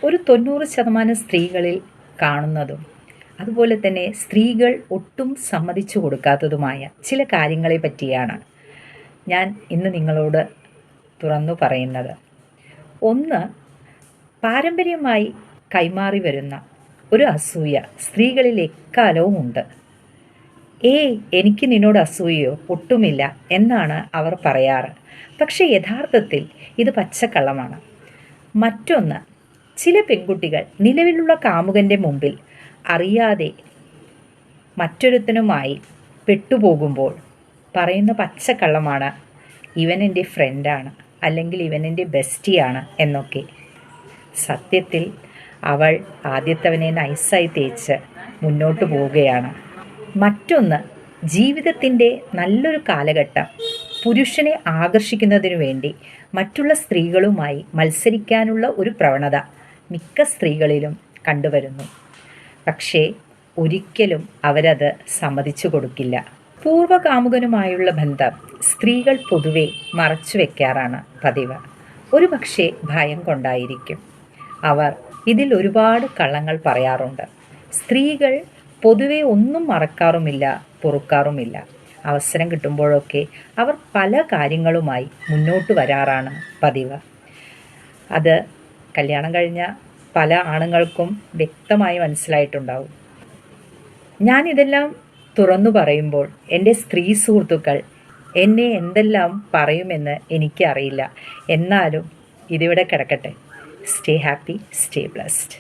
ഒരു 90% സ്ത്രീകളിൽ കാണുന്നതും അതുപോലെ തന്നെ സ്ത്രീകൾ ഒട്ടും സമ്മതിച്ചു കൊടുക്കാത്തതുമായ ചില കാര്യങ്ങളെ പറ്റിയാണ് ഞാൻ ഇന്ന് നിങ്ങളോട് തുറന്നു പറയുന്നത്. ഒന്ന്, പാരമ്പര്യമായി കൈമാറി വരുന്ന ഒരു അസൂയ സ്ത്രീകളിൽ എക്കാലവും ഉണ്ട്. എനിക്ക് നിന്നോട് അസൂയയോ ഒട്ടുമില്ല എന്നാണ് അവർ പറയാറ്. പക്ഷേ യഥാർത്ഥത്തിൽ ഇത് പച്ചക്കള്ളമാണ്. മറ്റൊന്ന്, ചില പെൺകുട്ടികൾ നിലവിലുള്ള കാമുകൻ്റെ മുമ്പിൽ അറിയാതെ മറ്റൊരുത്തനുമായി പെട്ടുപോകുമ്പോൾ പറയുന്ന പച്ചക്കള്ളമാണ് ഇവൻ എൻ്റെ ഫ്രണ്ടാണ്, അല്ലെങ്കിൽ ഇവൻ എൻ്റെ ബെസ്റ്റിയാണ് എന്നൊക്കെ. സത്യത്തിൽ അവൾ ആദ്യത്തവനെ നൈസായി തേച്ച് മുന്നോട്ട് പോവുകയാണ്. മറ്റൊന്ന്, ജീവിതത്തിൻ്റെ നല്ലൊരു കാലഘട്ടം പുരുഷനെ ആകർഷിക്കുന്നതിനു വേണ്ടി മറ്റുള്ള സ്ത്രീകളുമായി മത്സരിക്കാനുള്ള ഒരു പ്രവണത മിക്ക സ്ത്രീകളിലും കണ്ടുവരുന്നു. പക്ഷേ ഒരിക്കലും അവരത് സമ്മതിച്ചു കൊടുക്കില്ല. പൂർവ്വകാമുകനുമായുള്ള ബന്ധം സ്ത്രീകൾ പൊതുവെ മറച്ചു വെക്കാറാണ് പതിവ്. ഒരുപക്ഷെ ഭയം കൊണ്ടായിരിക്കും. അവർ ഇതിൽ ഒരുപാട് കള്ളങ്ങൾ പറയാറുണ്ട്. സ്ത്രീകൾ പൊതുവെ ഒന്നും മറക്കാറുമില്ല, പൊറുക്കാറുമില്ല. അവസരം കിട്ടുമ്പോഴൊക്കെ അവർ പല കാര്യങ്ങളുമായി മുന്നോട്ട് വരാറാണ് പതിവ്. അത് കല്യാണം കഴിഞ്ഞ പല ആണുങ്ങൾക്കും വ്യക്തമായി മനസ്സിലായിട്ടുണ്ടാവും. ഞാനിതെല്ലാം തുറന്നു പറയുമ്പോൾ എൻ്റെ സ്ത്രീ സുഹൃത്തുക്കൾ എന്നെ എന്തെല്ലാം പറയുമെന്ന് എനിക്കറിയില്ല. എന്നാലും ഇതിവിടെ കിടക്കട്ടെ. Stay happy, stay blessed.